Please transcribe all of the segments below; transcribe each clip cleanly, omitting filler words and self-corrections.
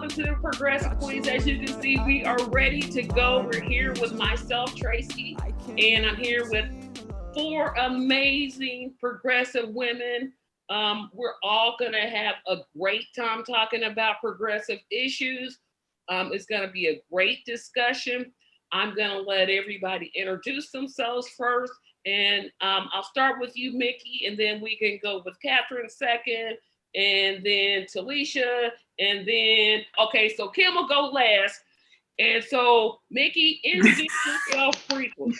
welcome to the Progressive Queens. As you can see, we are ready to go. We're here with myself, Tracy, and I'm here with four amazing progressive women. We're all going to have a great time talking about progressive issues. It's going to be a great discussion. I'm going to let everybody introduce themselves first. And I'll start with you, Mickey, and then we can go with Catherine second, and then Talisha, and then, okay, so Kim will go last. And so, Mickey, introduce yourself briefly.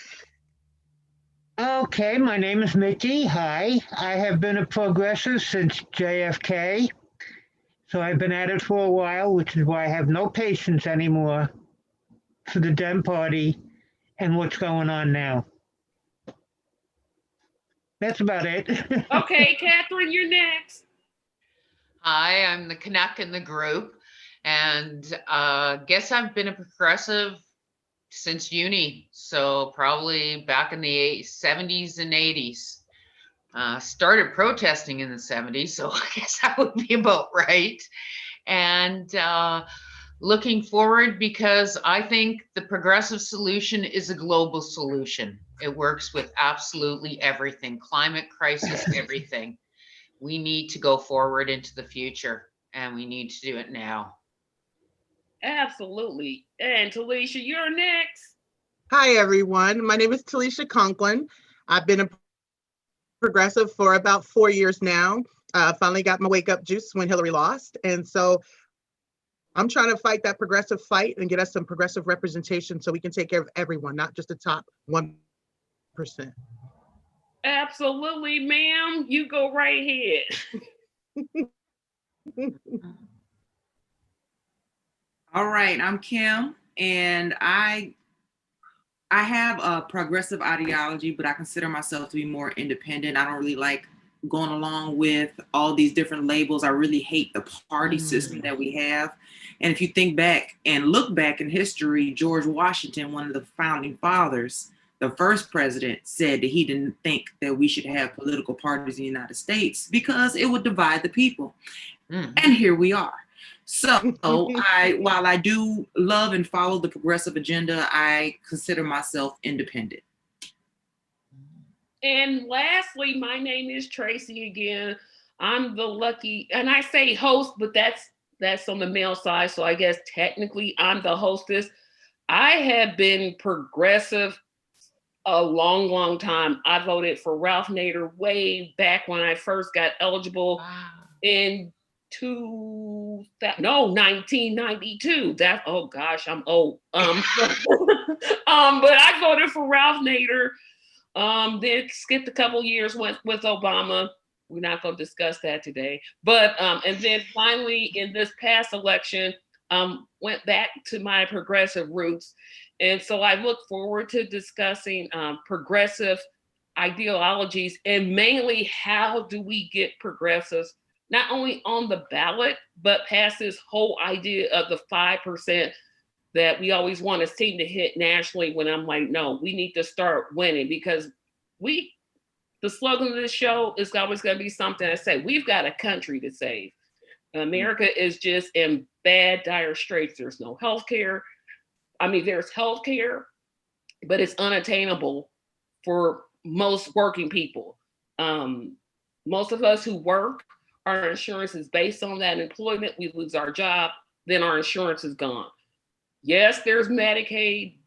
Okay, my name is Mickey. Hi. I have been a progressive since JFK. So I've been at it for a while, which is why I have no patience anymore for the Dem Party and what's going on now. That's about it. Okay, Catherine, you're next. Hi, I'm the Canuck in the group, and guess I've been a progressive since uni, so probably back in the 70s and 80s. Started protesting in the 70s, so I guess that would be about right. And looking forward, because I think the progressive solution is a global solution. It works with absolutely everything, climate crisis, everything. We need to go forward into the future, and we need to do it now. Absolutely. And Talisha, you're next. Hi, everyone. My name is Talisha Conklin. I've been a progressive for about 4 years now. Finally got my wake up juice when Hillary lost. And so I'm trying to fight that progressive fight and get us some progressive representation so we can take care of everyone, not just the top 1%. Absolutely, ma'am. You go right ahead. All right, I'm Kim, and I have a progressive ideology, but I consider myself to be more independent. I don't really like going along with all these different labels. I really hate the party system that we have. And if you think back and look back in history, George Washington, one of the founding fathers, the first president, said that he didn't think that we should have political parties in the United States because it would divide the people. And here we are. So while I do love and follow the progressive agenda, I consider myself independent. And lastly, my name is Tracy again. I'm the lucky, and I say host, but that's on the male side. So I guess technically I'm the hostess. I have been progressive a long, long time. I voted for Ralph Nader way back when I first got eligible in 1992. That, oh gosh, I'm old. But I voted for Ralph Nader. Then skipped a couple years, went with Obama. We're not going to discuss that today. But and then finally in this past election, went back to my progressive roots. And so I look forward to discussing progressive ideologies, and mainly how do we get progressives not only on the ballot, but past this whole idea of the 5% that we always want to seem to hit nationally, when I'm like, no, we need to start winning, because the slogan of this show is always going to be something that say, we've got a country to save. America is just in bad, dire straits. There's no health care. I mean, there's health care, but it's unattainable for most working people. Most of us who work, our insurance is based on that employment. We lose our job, then our insurance is gone. Yes, there's Medicaid,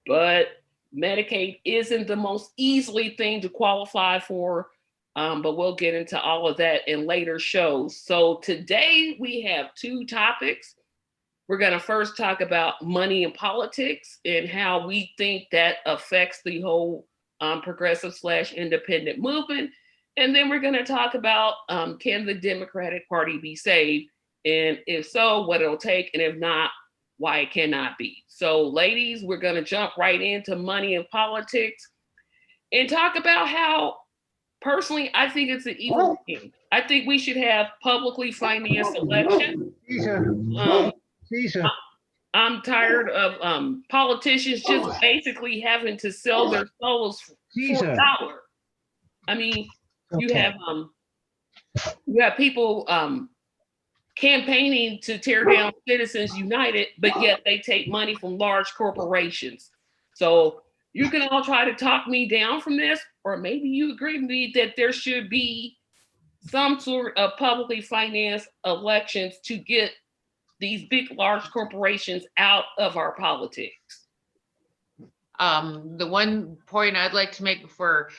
but Medicaid isn't the most easily thing to qualify for. But we'll get into all of that in later shows. So today we have two topics. We're going to first talk about money and politics and how we think that affects the whole progressive/independent movement. And then we're going to talk about can the Democratic Party be saved? And if so, what it'll take, and if not, why it cannot be. So ladies, we're going to jump right into money and politics and talk about how, personally, I think it's an evil thing. I think we should have publicly financed elections. I'm tired of politicians just basically having to sell their souls for $1. I mean, you have people campaigning to tear down Citizens United, but yet they take money from large corporations. So you can all try to talk me down from this, or maybe you agree with me that there should be some sort of publicly financed elections to get these big, large corporations out of our politics. The one point I'd like to make before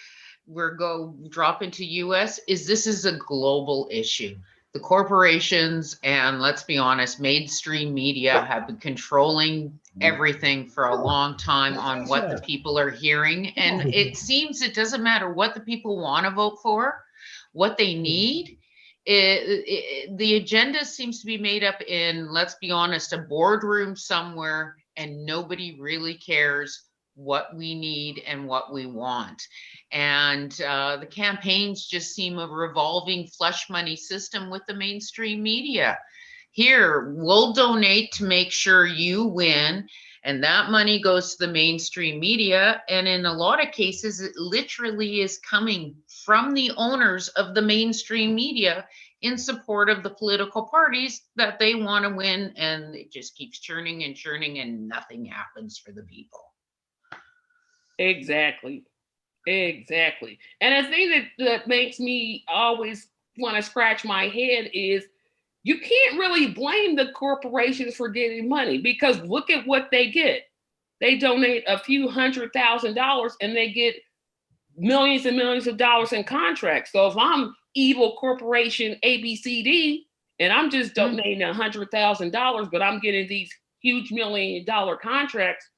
drop into US is this is a global issue. The corporations and, let's be honest, mainstream media have been controlling everything for a long time on what the people are hearing. And it seems it doesn't matter what the people want to vote for, what they need. The agenda seems to be made up in, let's be honest, a boardroom somewhere, and nobody really cares what we need and what we want. And the campaigns just seem a revolving flush money system with the mainstream media. Here, we'll donate to make sure you win, and that money goes to the mainstream media. And in a lot of cases, it literally is coming from the owners of the mainstream media in support of the political parties that they want to win. And it just keeps churning and churning, and nothing happens for the people. Exactly. And the thing that makes me always want to scratch my head is you can't really blame the corporations for getting money, because look at what they get. They donate a few $100,000 and they get millions and millions of dollars in contracts. So if I'm evil corporation ABCD and I'm just donating $100,000, but I'm getting these huge $1 million contracts,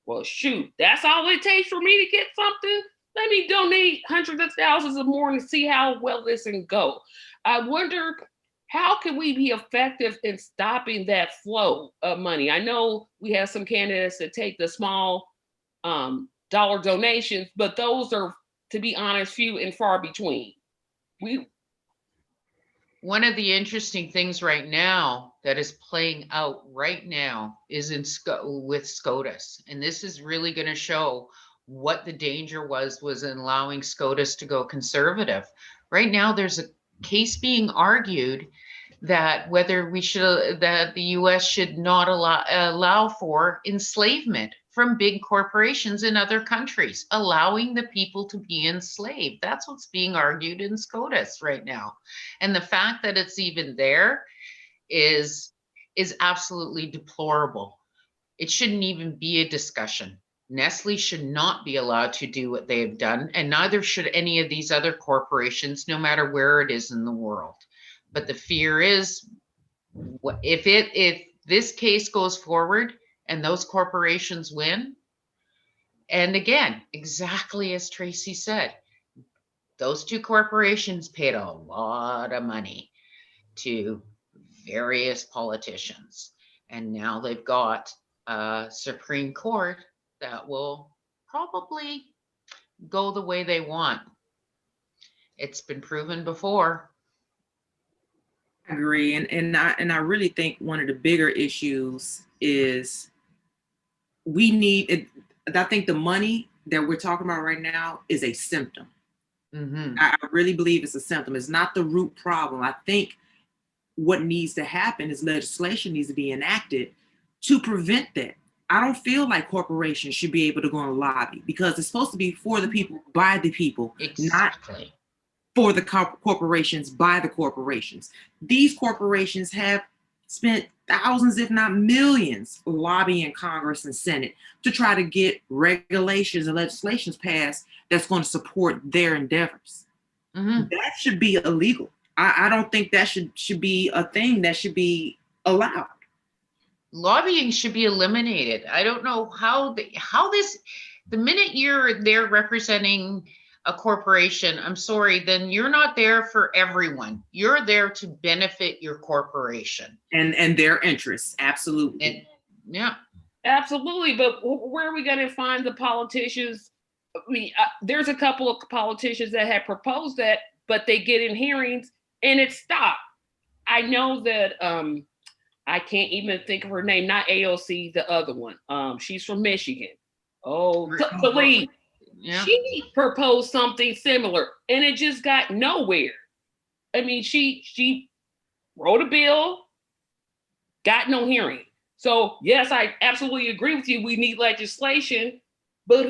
well, shoot, that's all it takes for me to get something. Let me donate hundreds of thousands of more and see how well this can go. I wonder, how can we be effective in stopping that flow of money? I know we have some candidates that take the small dollar donations, but those are, to be honest, few and far between. One of the interesting things right now that is playing out right now is with SCOTUS. And this is really going to show what the danger was in allowing SCOTUS to go conservative. Right now, there's a case being argued that that the US should not allow for enslavement from big corporations in other countries, allowing the people to be enslaved. That's what's being argued in SCOTUS right now. And the fact that it's even there is absolutely deplorable. It shouldn't even be a discussion. Nestle should not be allowed to do what they have done, and neither should any of these other corporations, no matter where it is in the world. But the fear is, if this case goes forward and those corporations win, and again, exactly as Tracy said, those two corporations paid a lot of money to various politicians, and now they've got a Supreme Court that will probably go the way they want. It's been proven before. I agree, and I really think one of the bigger issues is we need it. I think the money that we're talking about right now is a symptom. Mm-hmm. I really believe it's a symptom. It's not the root problem. I think what needs to happen is legislation needs to be enacted to prevent that. I don't feel like corporations should be able to go and lobby, because it's supposed to be for the people, by the people, Exactly. not for the corporations, by the corporations. These corporations have spent thousands, if not millions, lobbying Congress and Senate to try to get regulations and legislations passed that's going to support their endeavors. Mm-hmm. That should be illegal. I don't think that should be a thing that should be allowed. Lobbying should be eliminated. I don't know how this, the minute you're there representing a corporation, I'm sorry, then you're not there for everyone. You're there to benefit your corporation. And their interests, absolutely. And, yeah. Absolutely, but where are we going to find the politicians? I mean, there's a couple of politicians that have proposed that, but they get in hearings and it stopped. I know that I can't even think of her name, not AOC, the other one. She's from Michigan. Talisha. Yeah. She proposed something similar and it just got nowhere. I mean, she wrote a bill, got no hearing. So yes, I absolutely agree with you. We need legislation, but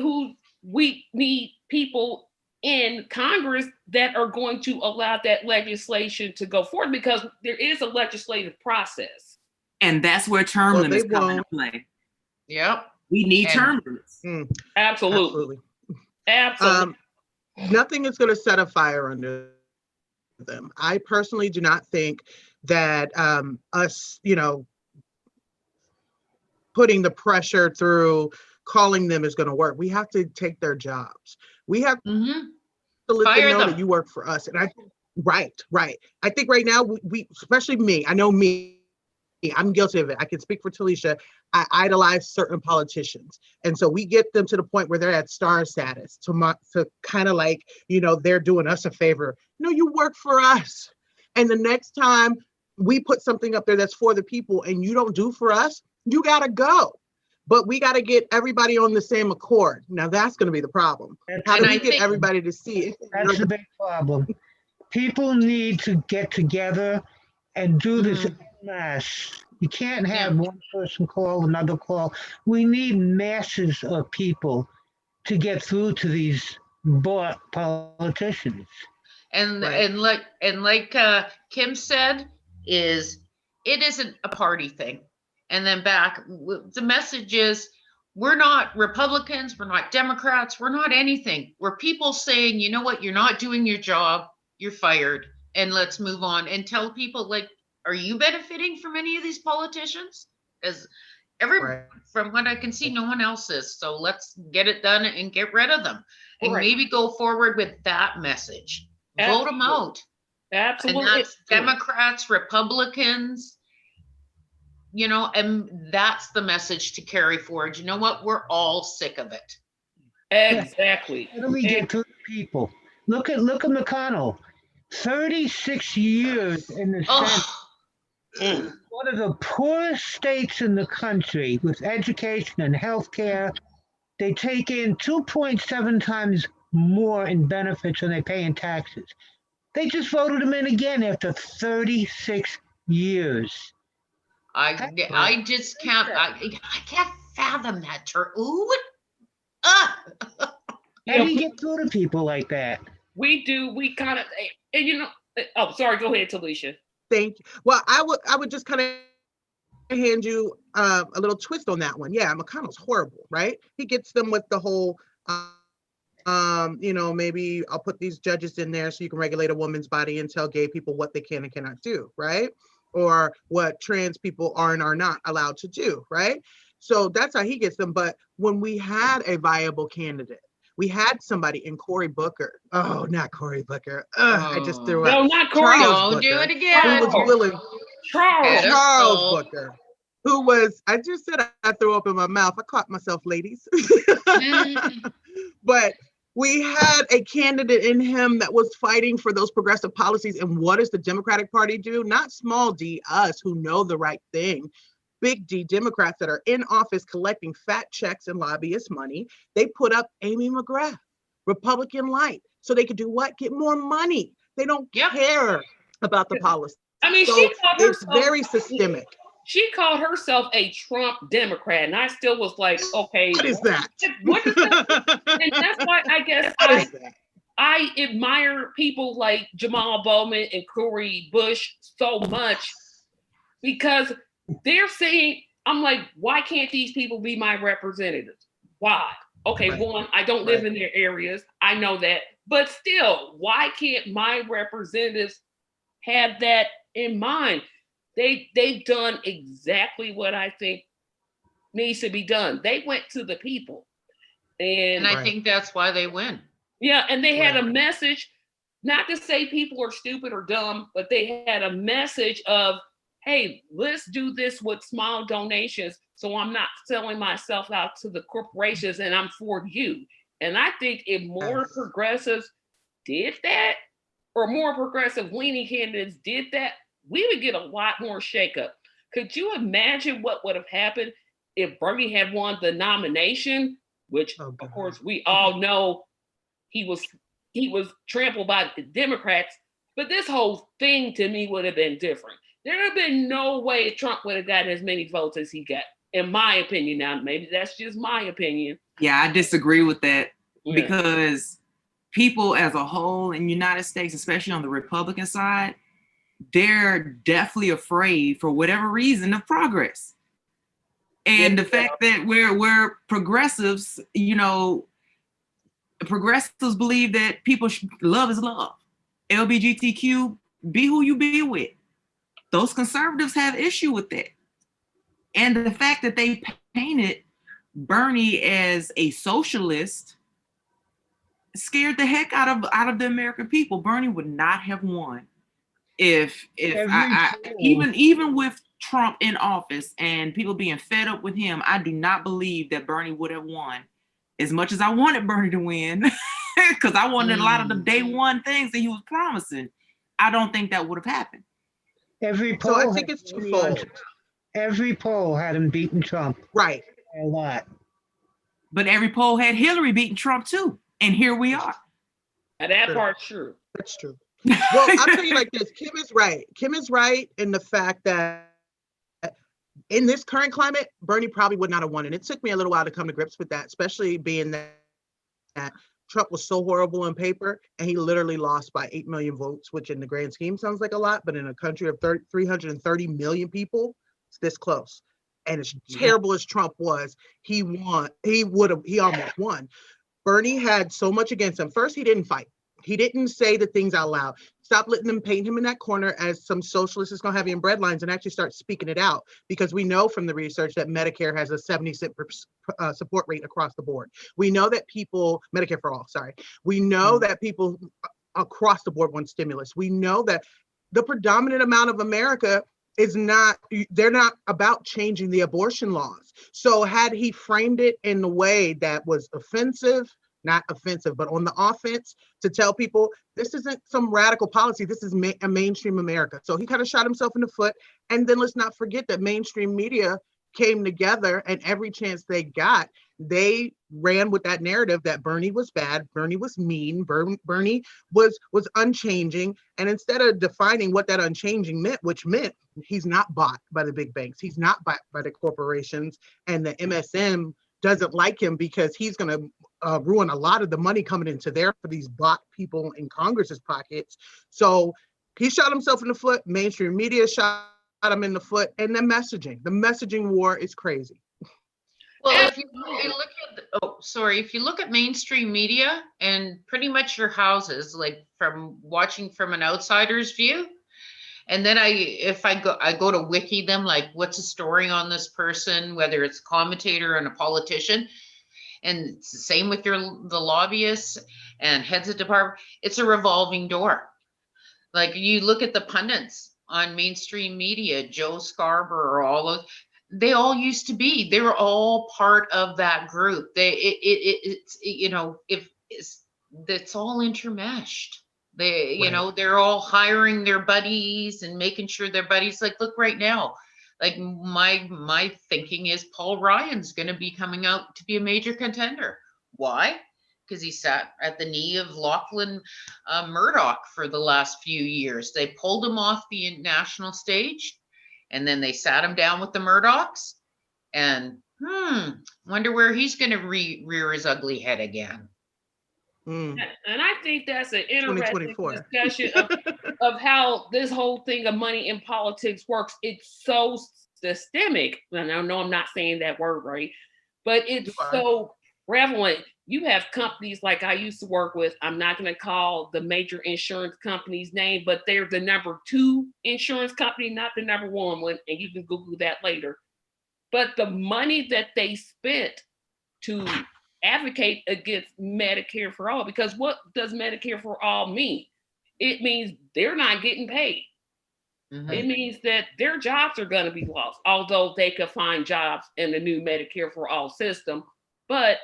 we need people in Congress that are going to allow that legislation to go forward, because there is a legislative process. And that's where term Well, limits they come into won't. play. Yep. We need And- term limits. Absolutely. Absolutely. Nothing is going to set a fire under them. I personally do not think that us, putting the pressure through calling them is going to work. We have to take their jobs. We have Mhm. to let Fire them know them. that you work for us. And right. I think right now we especially me, I know me, I'm guilty of it. I can speak for Talisha. I idolize certain politicians. And so we get them to the point where they're at star status to kind of like, they're doing us a favor. No, you work for us. And the next time we put something up there that's for the people and you don't do for us, you got to go. But we got to get everybody on the same accord. Now that's going to be the problem. How do And we I get think- everybody to see it? That's the big problem. People need to get together and do this en masse. You can't have one person call, another call. We need masses of people to get through to these bought politicians. And Right. like Kim said, it isn't a party thing. And then the message is, we're not Republicans, we're not Democrats, we're not anything. We're people saying, you know what, you're not doing your job, you're fired, and let's move on. And tell people, like, are you benefiting from any of these politicians? Because Right. from what I can see, no one else is. So let's get it done and get rid of them. And Right. maybe go forward with that message. Vote them out. Absolutely. And that's Democrats, Republicans, and that's the message to carry forward. You know what? We're all sick of it. Exactly. How do we get to the people? Look at McConnell. 36 years in the Senate. Oh, One of the poorest states in the country with education and healthcare. They take in 2.7 times more in benefits than they pay in taxes. They just voted him in again after 36 years. I just can't. I can't fathom that. Ooh. How do you get through to people like that? We do. We kind of, and oh, sorry. Go ahead, Talisha. Thank you. Well, I would just kind of hand you a little twist on that one. Yeah, McConnell's horrible, right? He gets them with the whole, maybe I'll put these judges in there so you can regulate a woman's body and tell gay people what they can and cannot do, right? Or what trans people are and are not allowed to do, right? So that's how he gets them. But when we had a viable candidate, we had somebody in Cory Booker. Oh, not Cory Booker. I just threw No, up. not Cory. Charles Don't do Booker, it again. who was willing. Charles. Charles Pedestal. Booker, who was, I just said I threw up in my mouth. I caught myself, ladies. But we had a candidate in him that was fighting for those progressive policies. And what does the Democratic Party do? Not small d, us who know the right thing. Big D Democrats that are in office collecting fat checks and lobbyist money. They put up Amy McGrath, Republican light, so they could do what? Get more money. They don't care about the policy. I mean, So she called it's herself very systemic. She called herself a Trump Democrat, and I still was like, okay, What is that? What is that? And that's why I guess What is that? I admire people like Jamal Bowman and Cory Bush so much, because they're saying, I'm like, why can't these people be my representatives? Why? Okay, Right. one, I don't live Right. in their areas. I know that. But still, why can't my representatives have that in mind? They've done exactly what I think needs to be done. They went to the people. And I Right. think that's why they win. yeah, and they had Right. a message, not to say people are stupid or dumb, but they had a message of, hey, let's do this with small donations so I'm not selling myself out to the corporations and I'm for you. And I think if more Yes. progressives did that, or more progressive leaning candidates did that, we would get a lot more shakeup. Could you imagine what would have happened if Bernie had won the nomination, which Oh, of God. course we all know he was trampled by the Democrats, but this whole thing to me would have been different. There would have been no way Trump would have gotten as many votes as he got, in my opinion. Now, maybe that's just my opinion. Yeah, I disagree with that Yeah. because people as a whole in the United States, especially on the Republican side, they're definitely afraid for whatever reason of progress. And the fact that we're progressives, you know, progressives believe that people love is love. LGBTQ, be who you be with. Those conservatives have issue with that. And the fact that they painted Bernie as a socialist scared the heck out of the American people. Bernie would not have won if even with Trump in office and people being fed up with him. I do not believe that Bernie would have won. As much as I wanted Bernie to win, because I wanted a lot of the day one things that he was promising, I don't think that would have happened. Every So poll I think had it's Bernie on twofold. top. Every poll had him beating Trump Right. a lot. But every poll had Hillary beating Trump too. And here we are. Now, that True. part's true. That's true. Well, I'll tell you like this. Kim is right. Kim is right in the fact that in this current climate, Bernie probably would not have won. And it took me a little while to come to grips with that, especially being that Trump was so horrible on paper and he literally lost by 8 million votes, which in the grand scheme sounds like a lot, but in a country of 330 million people, it's this close. And as terrible as Trump was, he almost won. Bernie had so much against him. First, he didn't fight. He didn't say the things out loud. Stop letting them paint him in that corner as some socialist is going to have you in breadlines and actually start speaking it out. Because we know from the research that Medicare has a 70% support rate across the board. We know that Medicare for all, sorry. We know that people across the board want stimulus. We know that the predominant amount of America they're not about changing the abortion laws. So had he framed it in a way that was not offensive, but on the offense to tell people this isn't some radical policy, this is a mainstream America. So he kind of shot himself in the foot. And then let's not forget that mainstream media came together and every chance they got, they ran with that narrative that Bernie was bad, Bernie was mean, Bernie was unchanging. And instead of defining what that unchanging meant, which meant he's not bought by the big banks, he's not bought by the corporations, and the MSM doesn't like him because he's going to ruin a lot of the money coming into there for these bought people in Congress's pockets. So he shot himself in the foot. Mainstream media shot him in the foot, and the messaging war is crazy. Well, if you look at mainstream media and pretty much your houses, like from watching from an outsider's view, and then I go to wiki them, like what's the story on this person, whether it's a commentator and a politician, and it's the same with the lobbyists and heads of department. It's a revolving door. Like you look at the pundits on mainstream media, Joe Scarborough, they all used to be. They were all part of that group. It's all intermeshed. They're all hiring their buddies and making sure their buddies, like, look right now, like my thinking is Paul Ryan's going to be coming out to be a major contender. Why? Because he sat at the knee of Lachlan Murdoch for the last few years. They pulled him off the national stage, and then they sat him down with the Murdochs, and wonder where he's going to rear his ugly head again. And I think that's an interesting discussion of how this whole thing of money in politics works. It's so systemic. And I know I'm not saying that word right, but it's so prevalent. You have companies like I used to work with. I'm not going to call the major insurance company's name, but they're the number 2 insurance company, not the number 1 one. And you can Google that later. But the money that they spent to advocate against Medicare for all, because what does Medicare for all mean? It means they're not getting paid. It means that their jobs are going to be lost, although they could find jobs in the new Medicare for all system. But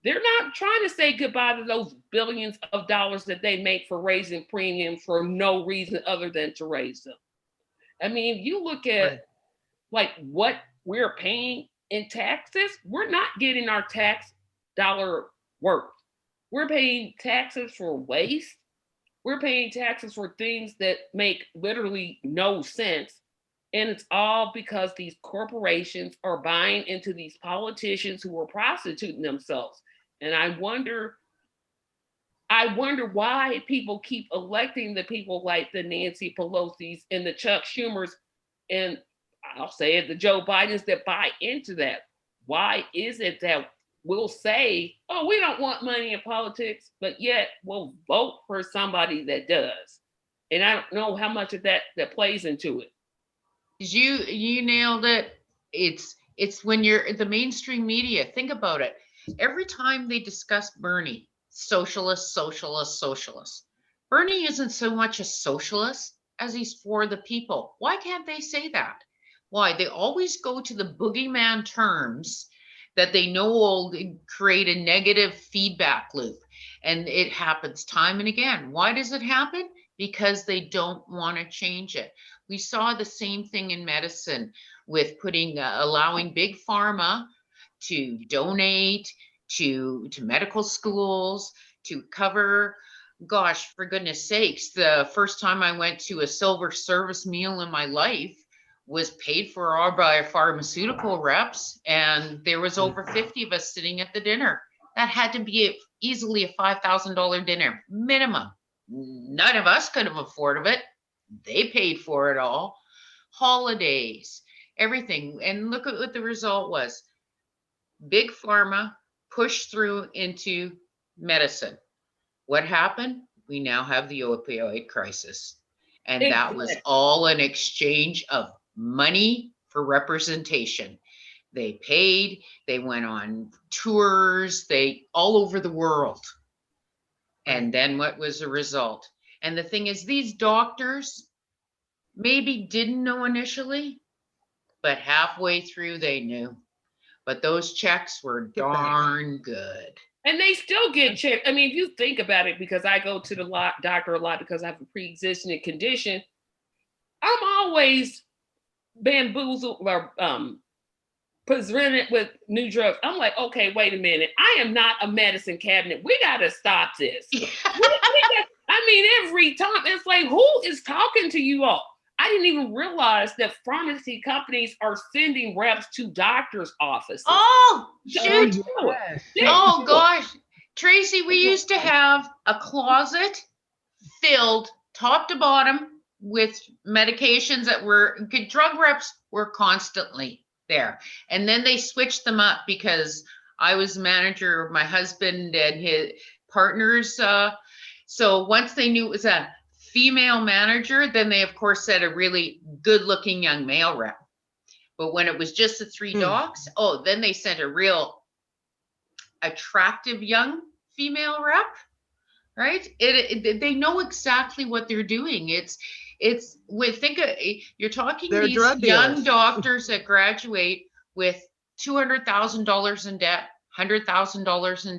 they're not trying to say goodbye to those billions of dollars that they make for raising premiums for no reason other than to raise them. I mean, you look at like what we're paying in taxes, we're not getting our tax dollar worth. We're paying taxes for waste. We're paying taxes for things that make literally no sense. And it's all because these corporations are buying into these politicians who are prostituting themselves. And I wonder why people keep electing the people like the Nancy Pelosi's and the Chuck Schumers, and I'll say it, the Joe Bidens that buy into that. Why is it that we'll say, oh, we don't want money in politics, but yet we'll vote for somebody that does? And I don't know how much of that plays into it. You nailed it. It's when you're the mainstream media. Think about it. Every time they discuss Bernie, socialist, socialist, socialist. Bernie isn't so much a socialist as he's for the people. Why can't they say that? Why? They always go to the boogeyman terms that they know will create a negative feedback loop. And it happens time and again. Why does it happen? Because they don't want to change it. We saw the same thing in medicine with allowing big pharma to donate to medical schools, to cover, gosh, for goodness sakes, the first time I went to a silver service meal in my life was paid for all by pharmaceutical reps, and there was over 50 of us sitting at the dinner. That had to be easily a $5,000 dinner minimum. None of us could have afforded it. They paid for it all. Holidays, everything. And look at what the result was. Big pharma pushed through into medicine. What happened? We now have the opioid crisis. And that was all an exchange of money for representation. They paid, they went on tours, they all over the world. And then what was the result? And the thing is, these doctors maybe didn't know initially, but halfway through they knew. But those checks were darn good. And they still get checked. I mean, if you think about it, because I go to the doctor a lot because I have a pre-existing condition, I'm always bamboozled or presented with new drugs. I'm like, okay, wait a minute. I am not a medicine cabinet. We got to stop this. I mean, every time it's like, who is talking to you all? I didn't even realize that pharmacy companies are sending reps to doctors' offices. Oh, shoot. Oh, gosh. Tracy, we used to have a closet filled top to bottom with medications that were good. Drug reps were constantly there. And then they switched them up because I was manager of my husband and his partners. So once they knew it was a female manager, then they of course said a really good looking young male rep. But when it was just the three docs, then they sent a real attractive young female rep, right? They know exactly what they're doing. You're talking They're these young doctors that graduate with $200,000 in debt, $100,000 in debt.